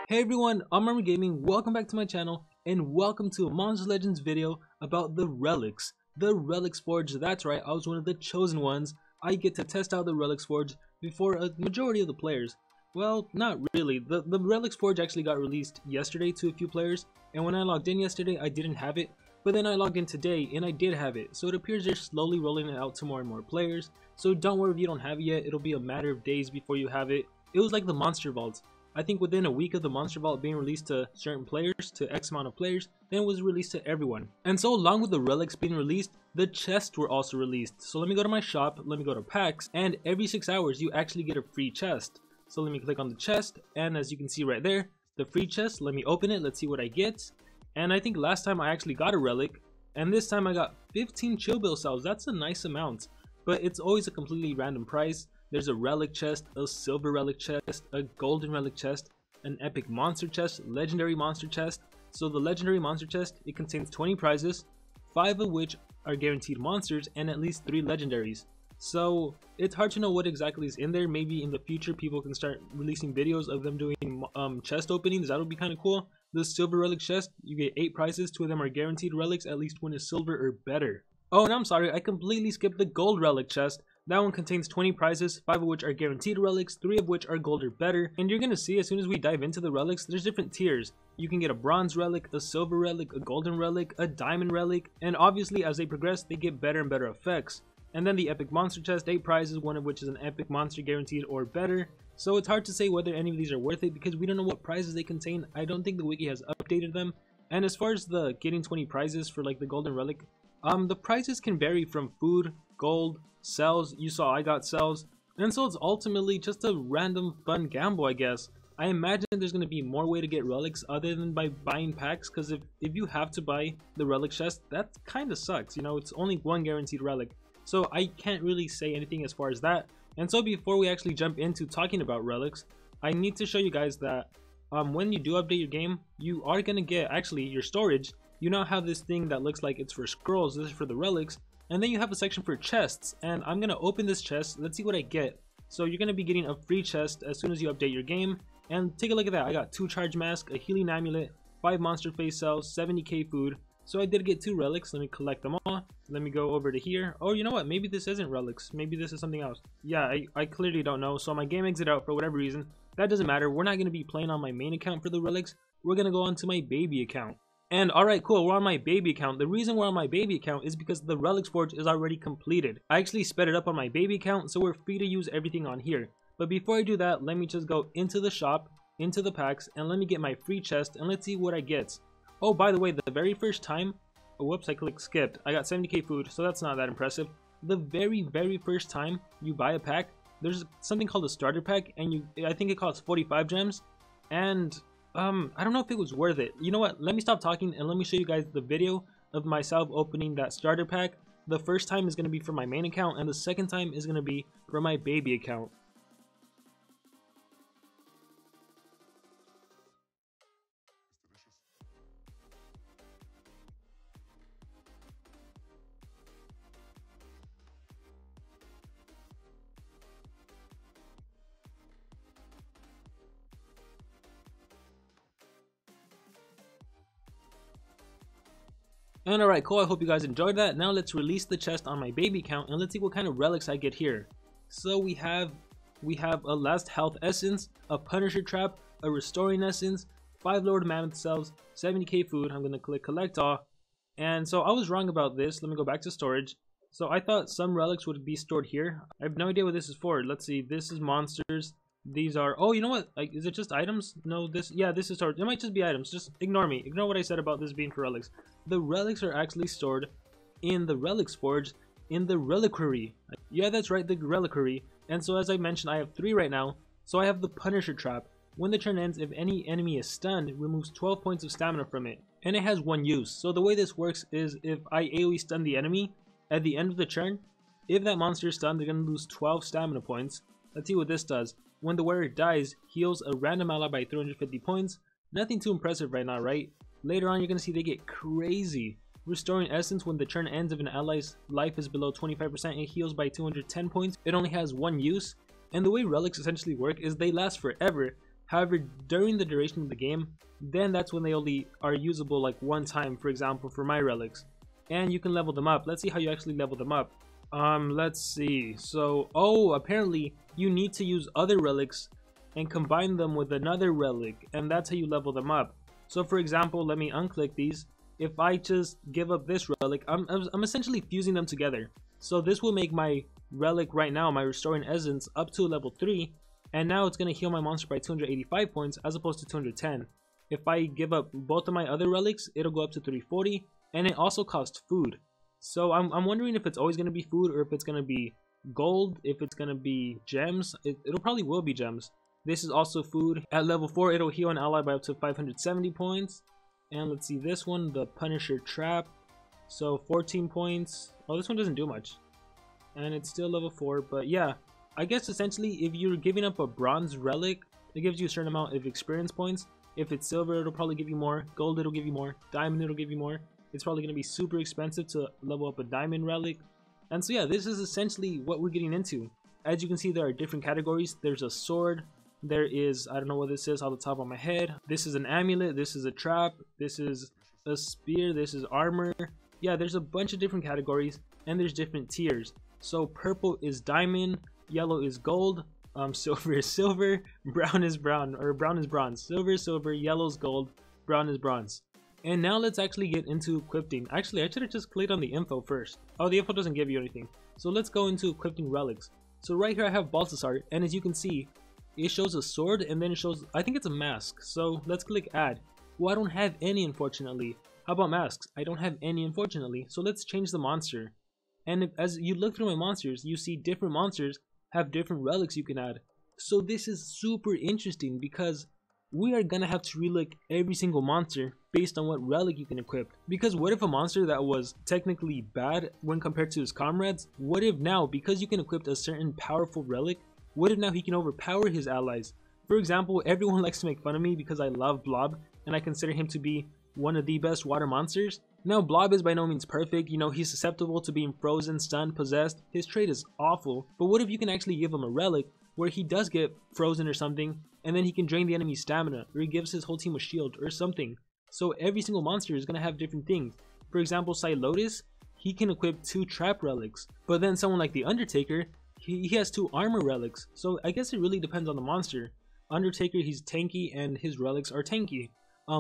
Hey everyone, I'm Armor Gaming. Welcome back to my channel and welcome to a Monster Legends video about the Relics. The Relics Forge, that's right, I was one of the chosen ones. I get to test out the Relics Forge before a majority of the players. Well, not really. The Relics Forge actually got released yesterday to a few players, and when I logged in yesterday I didn't have it, but then I logged in today and I did have it. So it appears they're slowly rolling it out to more and more players. So don't worry if you don't have it yet, it'll be a matter of days before you have it. It was like the Monster Vault. I think within a week of the Monster Vault being released to certain players, to X amount of players, then it was released to everyone. And so along with the relics being released, the chests were also released. So let me go to my shop, let me go to packs, and every 6 hours you actually get a free chest. So let me click on the chest, and as you can see right there, the free chest, let me open it, let's see what I get. And I think last time I actually got a relic, and this time I got 15 chill bill cells. That's a nice amount, but it's always a completely random price. There's a relic chest, a silver relic chest, a golden relic chest, an epic monster chest, legendary monster chest. So the legendary monster chest, it contains 20 prizes, 5 of which are guaranteed monsters and at least 3 legendaries. So it's hard to know what exactly is in there. Maybe in the future people can start releasing videos of them doing chest openings. That would be kind of cool. The silver relic chest, you get 8 prizes, 2 of them are guaranteed relics, at least 1 is silver or better. Oh, and I'm sorry, I completely skipped the gold relic chest. That one contains 20 prizes, 5 of which are guaranteed relics, 3 of which are gold or better. And you're gonna see as soon as we dive into the relics, there's different tiers. You can get a bronze relic, a silver relic, a golden relic, a diamond relic, and obviously as they progress, they get better and better effects. And then the epic monster chest, 8 prizes, 1 of which is an epic monster guaranteed or better. So it's hard to say whether any of these are worth it because we don't know what prizes they contain. I don't think the wiki has updated them. And as far as the getting 20 prizes for like the golden relic, the prizes can vary from food, gold, cells. You saw I got cells, and so it's ultimately just a random fun gamble, I guess. I imagine there's going to be more way to get relics other than by buying packs, because if you have to buy the relic chest, that kind of sucks. You know, it's only 1 guaranteed relic, so I can't really say anything as far as that. And so before we actually jump into talking about relics, I need to show you guys that when you do update your game, you are going to get actually your storage. You now have this thing that looks like it's for scrolls. This is for the relics. And then you have a section for chests, and I'm gonna open this chest. Let's see what I get. So you're gonna be getting a free chest as soon as you update your game, and take a look at that. I got 2 charge masks, a healing amulet, 5 monster face cells, 70k food. So I did get 2 relics. Let me collect them all. Let me go over to here. Oh, you know what, maybe this isn't relics, maybe this is something else. Yeah, I clearly don't know. So my game exit out for whatever reason. That doesn't matter. We're not gonna be playing on my main account for the relics. We're gonna go on to my baby account. And alright, cool, we're on my baby account. The reason we're on my baby account is because the Relics Forge is already completed. I actually sped it up on my baby account, so we're free to use everything on here. But before I do that, let me just go into the shop, into the packs, and let me get my free chest, and let's see what I get. Oh, by the way, the very first time, oh, whoops, I clicked skipped. I got 70k food, so that's not that impressive. The very first time you buy a pack, there's something called a starter pack, and I think it costs 45 gems, and I don't know if it was worth it. You know what? Let me stop talking and let me show you guys the video of myself opening that starter pack. The first time is going to be for my main account and the second time is going to be for my baby account. And alright, cool, I hope you guys enjoyed that. Now let's release the chest on my baby account and let's see what kind of relics I get here. So we have a last health essence, a punisher trap, a restoring essence, 5 Lord Mammoth cells, 70k food. I'm gonna click collect all. And so I was wrong about this. Let me go back to storage. So I thought some relics would be stored here. I have no idea what this is for. Let's see, this is monsters. These are, oh, you know what, like, is it just items? No, this is stored. It might just be items. Just ignore me, ignore what I said about this being for relics. The relics are actually stored in the Relics Forge, in the reliquary. Yeah, that's right, the reliquary. And so as I mentioned, I have 3 right now. So I have the Punisher Trap. When the turn ends, if any enemy is stunned, it removes 12 points of stamina from it, and it has 1 use. So the way this works is if I AoE stun the enemy at the end of the turn, if that monster is stunned, they're gonna lose 12 stamina points. Let's see what this does. When the wearer dies, heals a random ally by 350 points. Nothing too impressive right now, right? Later on, you're going to see they get crazy. Restoring Essence, when the turn ends if an ally's life is below 25%, it heals by 210 points. It only has 1 use. And the way relics essentially work is they last forever. However, during the duration of the game, then that's when they only are usable like one time, for example, for my relics. And you can level them up. Let's see how you actually level them up. Let's see. So, oh, apparently you need to use other relics and combine them with another relic, and that's how you level them up. So for example, let me unclick these. If I just give up this relic, I'm essentially fusing them together. So this will make my relic right now, my restoring essence, up to level 3, and now it's going to heal my monster by 285 points as opposed to 210. If I give up both of my other relics, it'll go up to 340, and it also costs food. So I'm wondering if it's always going to be food, or if it's going to be gold, if it's going to be gems. It'll probably will be gems. This is also food. At level 4, it'll heal an ally by up to 570 points. And let's see this one, the Punisher Trap. So 14 points. Oh, this one doesn't do much. And it's still level 4, but yeah. I guess essentially if you're giving up a bronze relic, it gives you a certain amount of experience points. If it's silver, it'll probably give you more. Gold, it'll give you more. Diamond, it'll give you more. It's probably going to be super expensive to level up a diamond relic. And so yeah, this is essentially what we're getting into. As you can see, there are different categories. There's a sword. There is, I don't know what this is off the top of my head. This is an amulet. This is a trap. This is a spear. This is armor. Yeah, there's a bunch of different categories, and there's different tiers. So purple is diamond, yellow is gold, silver is silver, brown is brown, or brown is bronze. Silver is silver, yellow is gold, brown is bronze. And now let's actually get into equipping. Actually, I should have just clicked on the info first. Oh, the info doesn't give you anything. So let's go into equipping relics. So right here I have Balthasar, and as you can see, it shows a sword, and then it shows, I think it's a mask. So let's click add. Well, I don't have any, unfortunately. How about masks? I don't have any, unfortunately. So let's change the monster. And as you look through my monsters, you see different monsters have different relics you can add. So this is super interesting because we are gonna have to relook every single monster based on what relic you can equip. Because what if a monster that was technically bad when compared to his comrades, what if now, because you can equip a certain powerful relic, what if now he can overpower his allies? For example, everyone likes to make fun of me because I love Blob and I consider him to be one of the best water monsters. Now Blob is by no means perfect, you know, he's susceptible to being frozen, stunned, possessed. His trait is awful, but what if you can actually give him a relic where he does get frozen or something, and then he can drain the enemy's stamina, or he gives his whole team a shield or something. So every single monster is going to have different things. For example, Lotus, he can equip 2 trap relics, but then someone like the Undertaker, he has 2 armor relics. So I guess it really depends on the monster. Undertaker, he's tanky and his relics are tanky.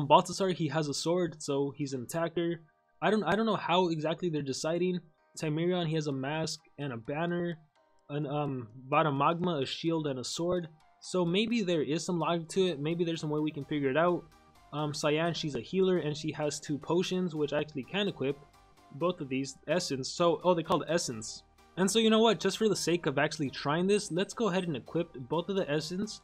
Balthasar, he has a sword, so he's an attacker. I don't know how exactly they're deciding. Timerion, he has a mask and a banner. Vada Magma, a shield and a sword. So maybe there is some logic to it. Maybe there's some way we can figure it out. Cyan, she's a healer and she has 2 potions, which I actually can equip. Both of these essence. So, oh, they're called essence. And so you know what? Just for the sake of actually trying this, let's go ahead and equip both of the essence.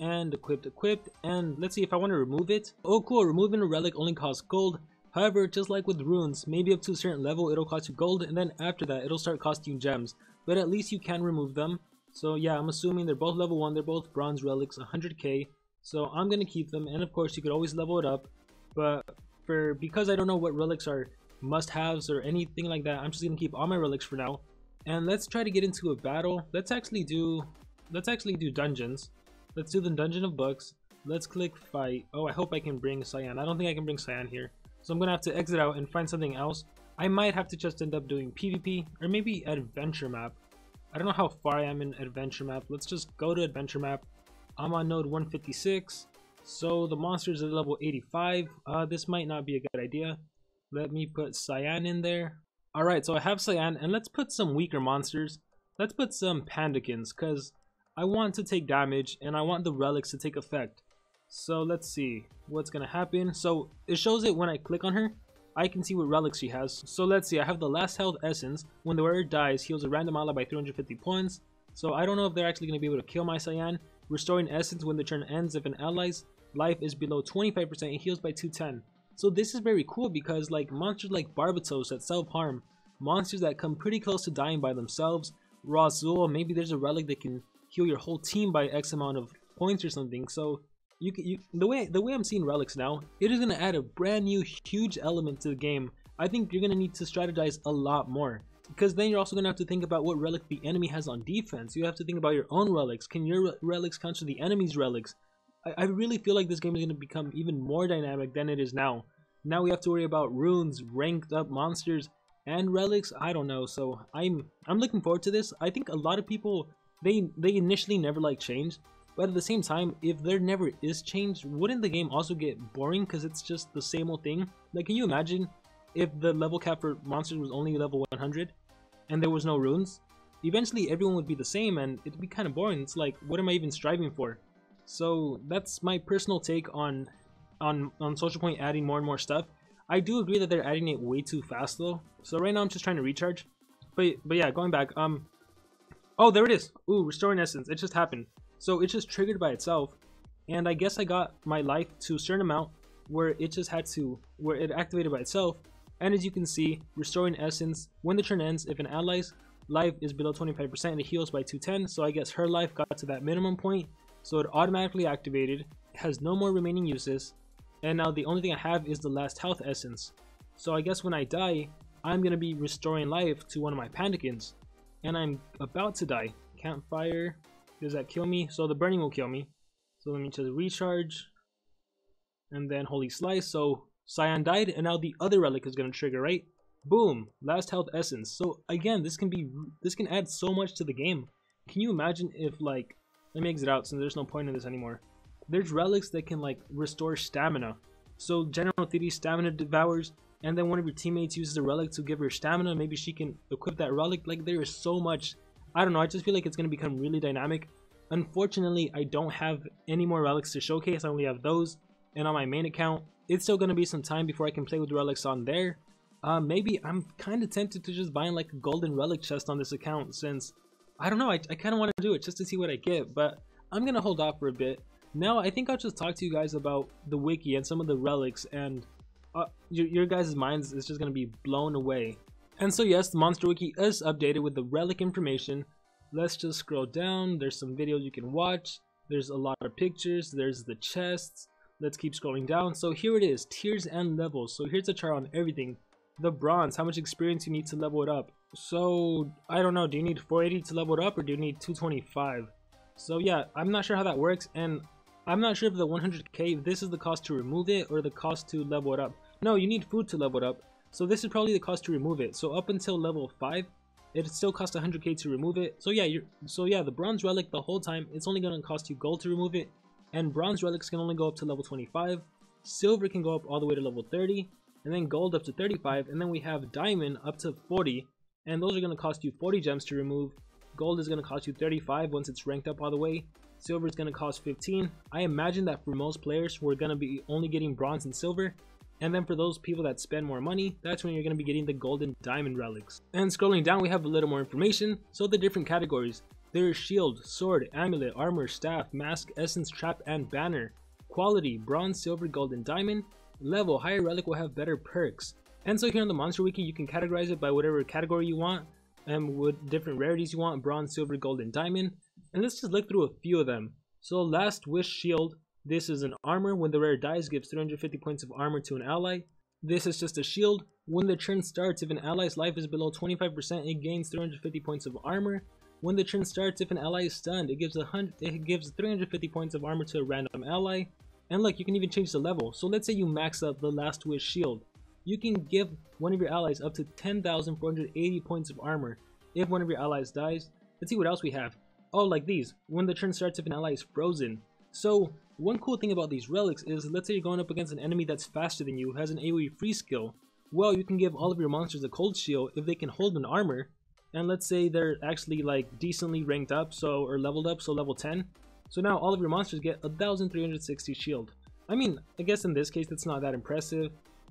And equipped, and let's see if I want to remove it. Oh cool, removing a relic only costs gold. However, just like with runes, maybe up to a certain level it'll cost you gold, and then after that it'll start costing you gems. But at least you can remove them. So yeah, I'm assuming they're both level 1, they're both bronze relics, 100k. So I'm gonna keep them, and of course you could always level it up. But because I don't know what relics are must-haves or anything like that, I'm just gonna keep all my relics for now. And let's try to get into a battle. Let's actually do dungeons. Let's do the Dungeon of Books. Let's click fight. Oh, I hope I can bring Cyan. I don't think I can bring Cyan here. So I'm going to have to exit out and find something else. I might have to just end up doing PvP or maybe Adventure Map. I don't know how far I am in Adventure Map. Let's just go to Adventure Map. I'm on node 156. So the monsters are level 85. This might not be a good idea. Let me put Cyan in there. Alright, so I have Cyan, and let's put some weaker monsters. Let's put some Pandakins, because I want to take damage and I want the relics to take effect. So let's see what's gonna happen. So it shows it when I click on her. I can see what relics she has. So let's see, I have the last health essence. When the wearer dies, heals a random ally by 350 points. So I don't know if they're actually gonna be able to kill my Cyan. Restoring essence when the turn ends if an ally's life is below 25%, it heals by 210. So this is very cool because like monsters like Barbatos that self-harm, monsters that come pretty close to dying by themselves, Razul, maybe there's a relic that can heal your whole team by X amount of points or something. So the way I'm seeing relics now, it is going to add a brand new huge element to the game. I think you're going to need to strategize a lot more, because then you're also going to have to think about what relic the enemy has on defense. You have to think about your own relics. Can your relics counter the enemy's relics? I really feel like this game is going to become even more dynamic than it is now. Now we have to worry about runes, ranked up monsters, and relics. I don't know, so I'm looking forward to this. I think a lot of people, they initially never like change, but at the same time, if there never is change, wouldn't the game also get boring because it's just the same old thing? Like, can you imagine if the level cap for monsters was only level 100 and there was no runes? Eventually everyone would be the same and it'd be kind of boring. It's like, what am I even striving for? So that's my personal take on Social Point adding more and more stuff. I do agree that they're adding it way too fast though. So right now I'm just trying to recharge. But yeah, going back, oh, there it is. Ooh, restoring essence. It just happened. So it just triggered by itself. And I guess I got my life to a certain amount where it just had to, where it activated by itself. And as you can see, restoring essence, when the turn ends, if an ally's life is below 25%, it heals by 210. So I guess her life got to that minimum point. So it automatically activated. It has no more remaining uses. And now the only thing I have is the last health essence. So I guess when I die, I'm going to be restoring life to one of my Pandikins. And I'm about to die. Campfire. Does that kill me? So the burning will kill me. So let me just recharge. And then Holy Slice. So Cyan died, and now the other relic is going to trigger, right? Boom. Last health essence. So again, this can add so much to the game. Can you imagine if, like, let me exit out since there's no point in this anymore. There's relics that can, like, restore stamina. So General Theory stamina devours, and then one of your teammates uses a relic to give her stamina. Maybe she can equip that relic. Like, there is so much. I don't know, I just feel like it's going to become really dynamic. Unfortunately, I don't have any more relics to showcase. I only have those. And on my main account, it's still going to be some time before I can play with relics on there. Maybe I'm kind of tempted to just buy like a golden relic chest on this account, since I don't know, I kind of want to do it just to see what I get, but I'm going to hold off for a bit. Now I think I'll just talk to you guys about the wiki and some of the relics, and your guys' minds is just going to be blown away. And so yes, the monster wiki is updated with the relic information. Let's just scroll down. There's some videos you can watch. There's a lot of pictures. There's the chests. Let's keep scrolling down. So here it is, tiers and levels. So here's a chart on everything. The bronze, how much experience you need to level it up. So I don't know, do you need 480 to level it up, or do you need 225? So yeah, I'm not sure how that works, and I'm not sure if the 100k, if this is the cost to remove it or the cost to level it up. No, you need food to level it up. So this is probably the cost to remove it. So up until level 5, it still costs 100k to remove it. So yeah, the bronze relic the whole time, it's only going to cost you gold to remove it. And bronze relics can only go up to level 25. Silver can go up all the way to level 30. And then gold up to 35. And then we have diamond up to 40. And those are going to cost you 40 gems to remove. Gold is going to cost you 35 once it's ranked up all the way. Silver is going to cost 15. I imagine that for most players, we're going to be only getting bronze and silver. And then for those people that spend more money, that's when you're going to be getting the gold and diamond relics. And scrolling down, we have a little more information. So the different categories. There is shield, sword, amulet, armor, staff, mask, essence, trap, and banner. Quality, bronze, silver, gold, and diamond. Level, higher relic will have better perks. And so here on the monster wiki, you can categorize it by whatever category you want, and with different rarities you want, bronze, silver, gold, and diamond. And let's just look through a few of them. So Last Wish Shield, this is an armor. When the rare dies, gives 350 points of armor to an ally. This is just a shield. When the turn starts, if an ally's life is below 25%, it gains 350 points of armor. When the turn starts, if an ally is stunned, it gives 350 points of armor to a random ally. And look, you can even change the level. So let's say you max up the Last Wish Shield. You can give one of your allies up to 10,480 points of armor if one of your allies dies. Let's see what else we have. Oh, like these. When the turn starts, if an ally is frozen. So one cool thing about these relics is, let's say you're going up against an enemy that's faster than you, has an AoE free skill. Well, you can give all of your monsters a cold shield if they can hold an armor. And let's say they're actually like decently ranked up, so, or leveled up, so level 10. So now all of your monsters get 1,360 shield. I mean, I guess in this case it's not that impressive.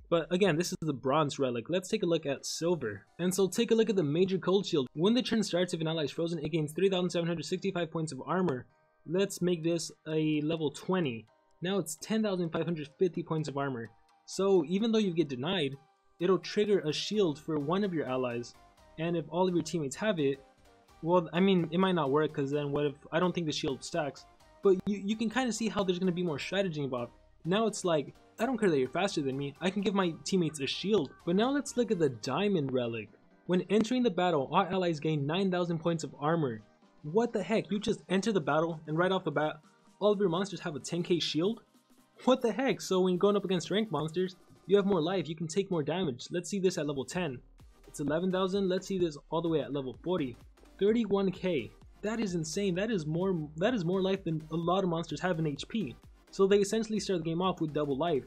But again, this is the bronze relic. Let's take a look at silver. And so take a look at the major cold shield. When the turn starts, if an ally is frozen, it gains 3,765 points of armor. Let's make this a level 20. Now it's 10,550 points of armor. So even though you get denied, it'll trigger a shield for one of your allies. And if all of your teammates have it, well, I mean, it might not work, because then what if, I don't think the shield stacks. But you can kind of see how there's going to be more strategy involved. Now it's like, I don't care that you're faster than me, I can give my teammates a shield. But now let's look at the diamond relic. When entering the battle, all allies gain 9,000 points of armor. What the heck, you just enter the battle and right off the bat, all of your monsters have a 10k shield? What the heck? So when you're going up against ranked monsters, you have more life, you can take more damage. Let's see this at level 10. It's 11,000. Let's see this all the way at level 40. 31k. That is insane. That is more life than a lot of monsters have in HP. So they essentially start the game off with double life.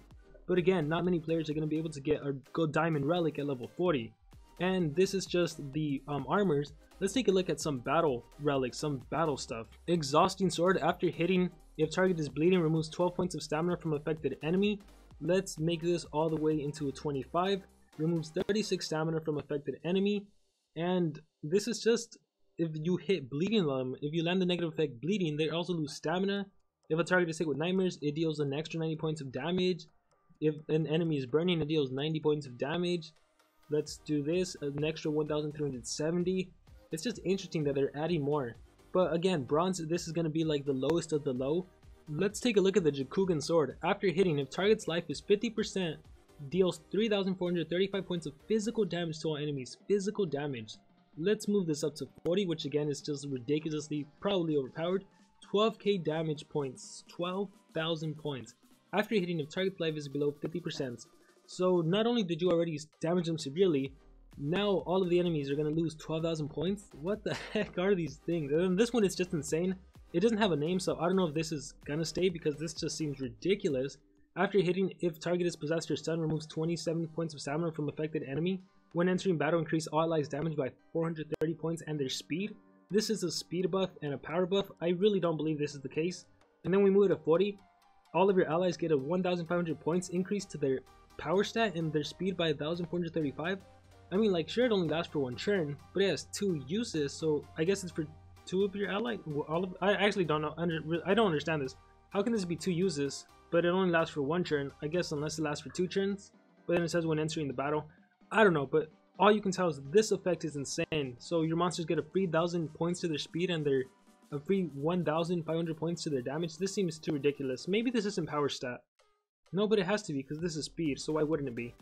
But again, not many players are going to be able to get a good diamond relic at level 40. And this is just the armors. Let's take a look at some battle relics, some battle stuff. Exhausting sword. After hitting, if target is bleeding, removes 12 points of stamina from affected enemy. Let's make this all the way into a 25. Removes 36 stamina from affected enemy. And this is just if you hit bleeding them. If you land the negative effect bleeding, they also lose stamina. If a target is hit with nightmares, it deals an extra 90 points of damage. If an enemy is burning, it deals 90 points of damage. Let's do this, an extra 1,370. It's just interesting that they're adding more. But again, bronze, this is going to be like the lowest of the low. Let's take a look at the Jakugan sword. After hitting, if target's life is 50%, deals 3,435 points of physical damage to all enemies. Physical damage. Let's move this up to 40, which again is just ridiculously, probably overpowered. 12k damage points. 12,000 points. After hitting, if target's life is below 50%. So not only did you already damage them severely, now all of the enemies are going to lose 12,000 points. What the heck are these things? And this one is just insane. It doesn't have a name, so I don't know if this is going to stay because this just seems ridiculous. After hitting, if target is possessed or stunned, removes 27 points of stamina from affected enemy. When entering battle, increase all allies damage by 430 points and their speed. This is a speed buff and a power buff. I really don't believe this is the case. And then we move it to 40. All of your allies get a 1,500 points increase to their power stat and their speed by 1,435. I mean, like, sure, it only lasts for one turn, but it has 2 uses, so I guess it's for 2 of your allies. I actually don't know. I don't understand this. How can this be 2 uses, but it only lasts for 1 turn? I guess unless it lasts for 2 turns. But then it says when entering the battle. I don't know, but all you can tell is this effect is insane. So your monsters get a free 1,000 points to their speed and their a free 1,500 points to their damage. This seems too ridiculous. Maybe this isn't power stat. No, but it has to be because this is speed, so why wouldn't it be?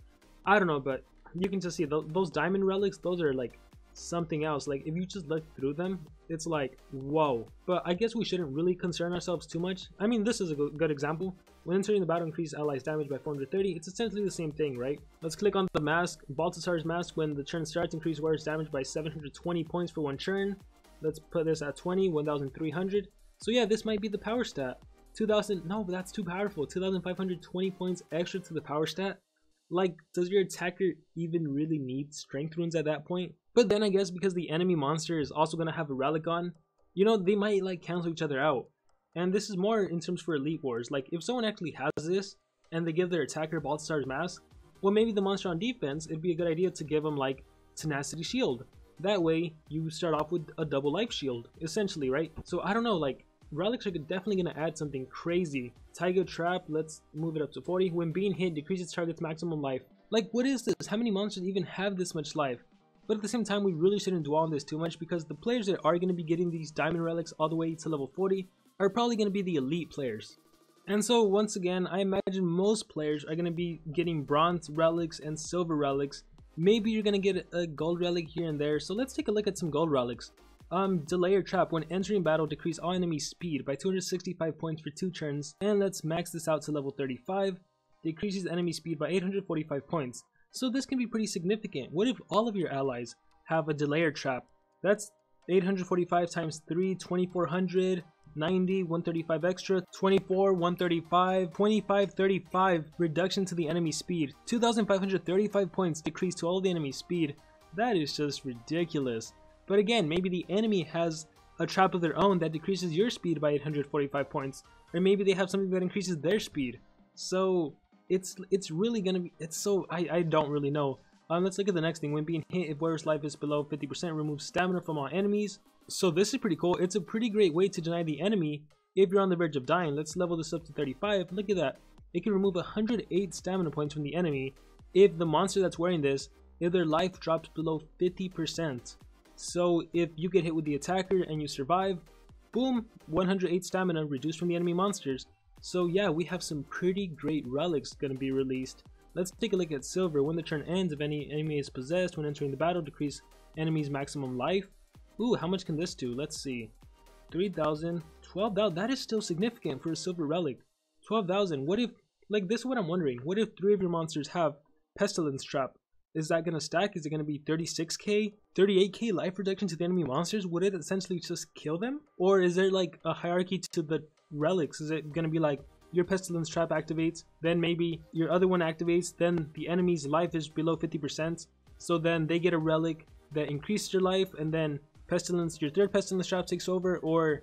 I don't know, but you can just see those diamond relics, those are like something else. Like, if you just look through them, it's like, whoa. But I guess we shouldn't really concern ourselves too much. I mean, this is a good example. When entering the battle, increase allies damage by 430. It's essentially the same thing, right? Let's click on the mask. Balthasar's mask, when the turn starts, increase wearer's damage by 720 points for 1 turn. Let's put this at 20, 1,300. So yeah, this might be the power stat. 2,000, no, but that's too powerful. 2,520 points extra to the power stat. Like, does your attacker even really need strength runes at that point? But then I guess because the enemy monster is also going to have a relic on, you know, they might like cancel each other out. And this is more in terms for Elite Wars. Like, if someone actually has this and they give their attacker Balthasar's mask, well, maybe the monster on defense, it'd be a good idea to give them like Tenacity Shield. That way you start off with a double life shield, essentially, right? So I don't know, like, relics are definitely going to add something crazy. Tiger Trap, let's move it up to 40. When being hit, decreases target's maximum life. Like, what is this? How many monsters even have this much life? But at the same time, we really shouldn't dwell on this too much because the players that are going to be getting these diamond relics all the way to level 40 are probably going to be the elite players. And so once again, I imagine most players are going to be getting bronze relics and silver relics. Maybe you're going to get a gold relic here and there. So let's take a look at some gold relics. Delayer Trap, when entering battle, decrease all enemy speed by 265 points for 2 turns. And let's max this out to level 35. Decreases enemy speed by 845 points. So this can be pretty significant. What if all of your allies have a Delayer Trap? That's 845 times 3, 2400, 90, 135 extra, 24, 135, 25, 35 reduction to the enemy speed. 2,535 points decrease to all the enemy speed. That is just ridiculous. But again, maybe the enemy has a trap of their own that decreases your speed by 845 points. Or maybe they have something that increases their speed. So it's really gonna be, I don't really know. Let's look at the next thing. When being hit, if wearer's life is below 50%, remove stamina from all enemies. So this is pretty cool. It's a pretty great way to deny the enemy if you're on the verge of dying. Let's level this up to 35. Look at that. It can remove 108 stamina points from the enemy if the monster that's wearing this, if their life drops below 50%. So if you get hit with the attacker and you survive, boom, 108 stamina reduced from the enemy monsters. So yeah, we have some pretty great relics going to be released. Let's take a look at silver. When the turn ends, if any enemy is possessed, when entering the battle, decrease enemy's maximum life. Ooh, how much can this do? Let's see. 3,000, 12,000, that is still significant for a silver relic. 12,000, what if, like, this is what I'm wondering, what if 3 of your monsters have Pestilence Trap? Is that going to stack? Is it going to be 36k, 38k life reduction to the enemy monsters? Would it essentially just kill them? Or is there like a hierarchy to the relics? Is it going to be like your Pestilence Trap activates, then maybe your other one activates, then the enemy's life is below 50%, so then they get a relic that increases your life, and then your third Pestilence Trap takes over, or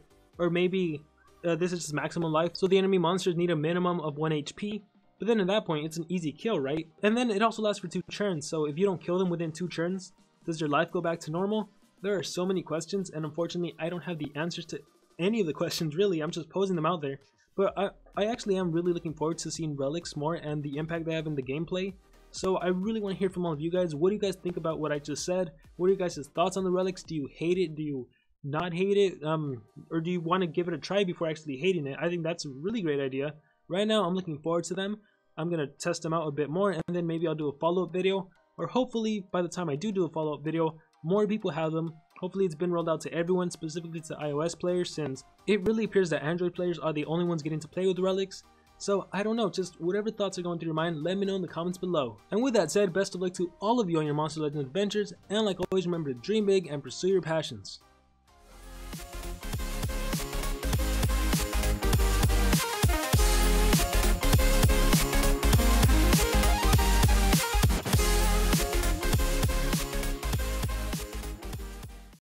maybe this is just maximum life, so the enemy monsters need a minimum of 1 HP, but then at that point it's an easy kill, right? And then it also lasts for 2 turns, so if you don't kill them within 2 turns, does your life go back to normal? There are so many questions, and unfortunately I don't have the answers to any of the questions really. I'm just posing them out there. But I actually am really looking forward to seeing relics more and the impact they have in the gameplay. So I really want to hear from all of you guys. What do you guys think about what I just said? What are you guys' thoughts on the relics? Do you hate it? Do you not hate it? Or do you want to give it a try before actually hating it? I think that's a really great idea. Right now I'm looking forward to them. I'm going to test them out a bit more, and then maybe I'll do a follow-up video. Or hopefully by the time I do a follow-up video, more people have them. Hopefully it's been rolled out to everyone, specifically to iOS players, since it really appears that Android players are the only ones getting to play with relics. So I don't know, just whatever thoughts are going through your mind, let me know in the comments below. And with that said, best of luck to all of you on your Monster Legends adventures, and like always, remember to dream big and pursue your passions.